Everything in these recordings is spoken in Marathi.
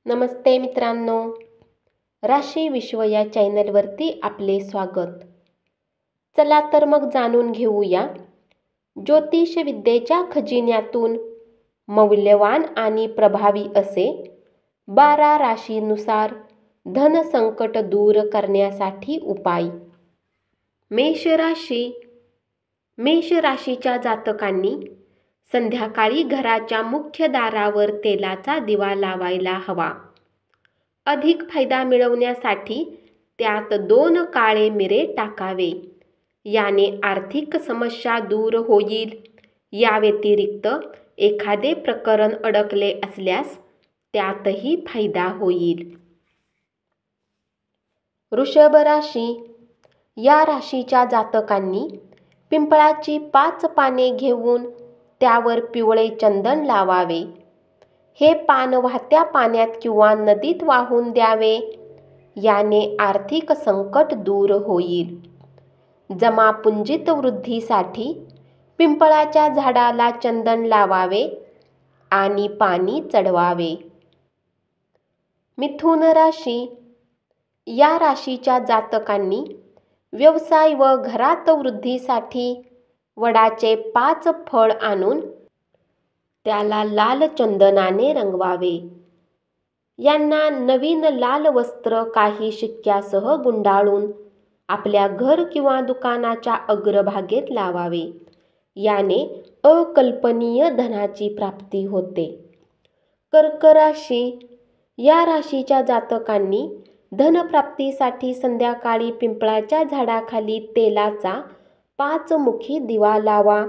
नमस्ते मित्रांनो, राशी विश्व या चॅनलवरती आपले स्वागत. चला तर मग जाणून घेऊया ज्योतिष विद्येच्या खजिन्यातून मौल्यवान आणि प्रभावी असे 12 राशीनुसार धन संकट दूर करण्यासाठी उपाय. मेष राशी. मेष राशीच्या जातकांनी संध्याकाळी घराच्या मुख्य दारावर तेलाचा दिवा लावायला हवा. अधिक फायदा मिळवण्यासाठी त्यात 2 काळे मिरे टाकावे. याने आर्थिक समस्या दूर होईल. या व्यतिरिक्त एखादे प्रकरण अडकले असल्यास त्यातही फायदा होईल. वृषभ राशी. या राशीच्या जातकांनी पिंपळाची 5 पाने घेऊन त्यावर पिवळे चंदन लावावे. हे पान वाहत्या पाण्यात किंवा नदीत वाहून द्यावे. याने आर्थिक संकट दूर होईल. जमापुंजीत वृद्धीसाठी पिंपळाच्या झाडाला चंदन लावावे आणि पाणी चढवावे. मिथुन राशी. या राशीच्या जातकांनी व्यवसाय व घरात वृद्धीसाठी वडाचे 5 फळ आणून त्याला लाल चंदनाने रंगवावे. यांना नवीन लाल वस्त्र काही शिक्क्यासह गुंडाळून आपल्या घर किंवा दुकानाच्या अग्रभागेत लावावे. याने अकल्पनीय धनाची प्राप्ती होते. कर्क राशी. या राशीच्या जातकांनी धनप्राप्तीसाठी संध्याकाळी पिंपळाच्या झाडाखाली तेलाचा 5 मुखी दिवा लावा.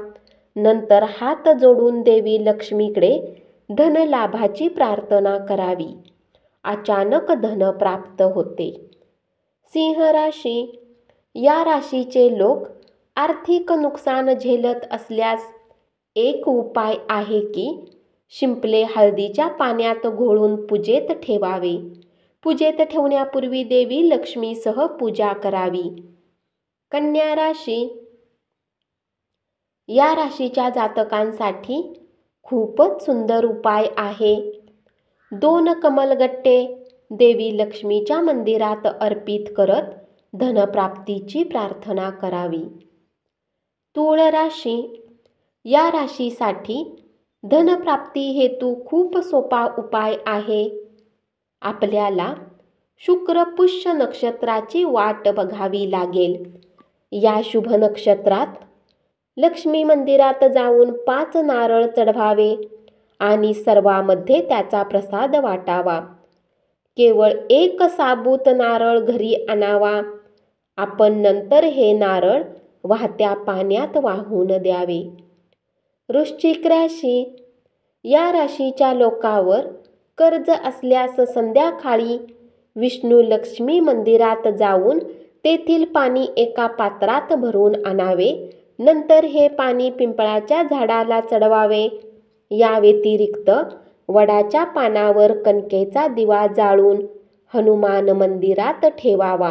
नंतर हात जोडून देवी लक्ष्मीकडे धनलाभाची प्रार्थना करावी. अचानक धन प्राप्त होते. सिंह राशी. या राशीचे लोक आर्थिक नुकसान झेलत असल्यास एक उपाय आहे की शिंपले हळदीच्या पाण्यात घोळून पूजेत ठेवावे. पूजेत ठेवण्यापूर्वी देवी लक्ष्मीसह पूजा करावी. कन्या राशी. या राशीच्या जातकांसाठी खूपच सुंदर उपाय आहे. 2 कमलगट्टे देवी लक्ष्मीच्या मंदिरात अर्पित करत धनप्राप्तीची प्रार्थना करावी. तूळ राशी. या राशीसाठी धनप्राप्ती हेतू खूप सोपा उपाय आहे. आपल्याला शुक्र पुष्य नक्षत्राची वाट बघावी लागेल. या शुभ नक्षत्रात लक्ष्मी मंदिरात जाऊन 5 नारळ चढवावे आणि सर्वांमध्ये त्याचा प्रसाद वाटावा. केवळ 1 साबूत नारळ घरी आणावा. आपण नंतर हे नारळ वाहत्या पाण्यात वाहून द्यावे. वृश्चिक राशी. या राशीच्या लोकांवर कर्ज असल्यास संध्याकाळी विष्णू लक्ष्मी मंदिरात जाऊन तेथील पाणी एका पात्रात भरून आणावे. नंतर हे पाणी पिंपळाच्या झाडाला चढवावे. या व्यतिरिक्त वडाच्या पानावर कणकेचा दिवा जाळून हनुमान मंदिरात ठेवावा.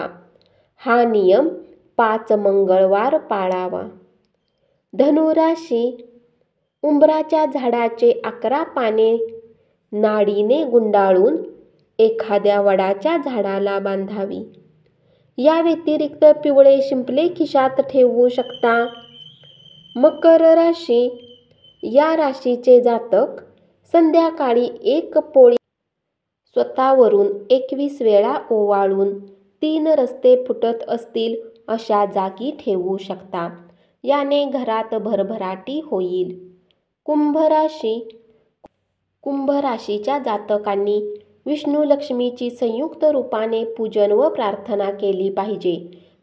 हा नियम 5 मंगळवार पाळावा. धनु राशी. उंबराच्या झाडाचे 11 पाने नाडीने गुंडाळून एखाद्या वडाच्या झाडाला बांधावी. या व्यतिरिक्त पिवळे शिंपले खिशात ठेवू शकता. मकर राशी. या राशीचे जातक संध्याकाळी 1 पोळी स्वतःवरून 21 वेळा ओवाळून 3 रस्ते फुटत असतील अशा जागी ठेवू शकता. याने घरात भरभराटी होईल. कुंभ राशी. कुंभ राशीच्या जातकांनी विष्णू लक्ष्मीची संयुक्त रूपाने पूजन व प्रार्थना केली पाहिजे.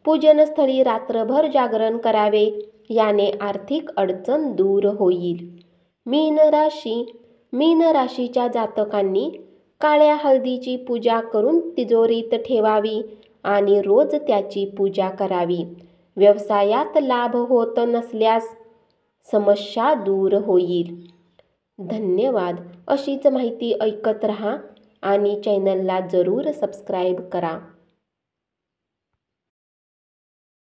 पूजनस्थळी रात्रभर जागरण करावे. याने आर्थिक अडचण दूर होईल. मीन राशी. मीन राशीच्या जातकांनी काळ्या हळदीची पूजा करून तिजोरीत ठेवावी आणि रोज त्याची पूजा करावी. व्यवसायात लाभ होत नसल्यास समस्या दूर होईल. धन्यवाद. अशीच माहिती ऐकत रहा आणि चॅनलला जरूर सबस्क्राईब करा.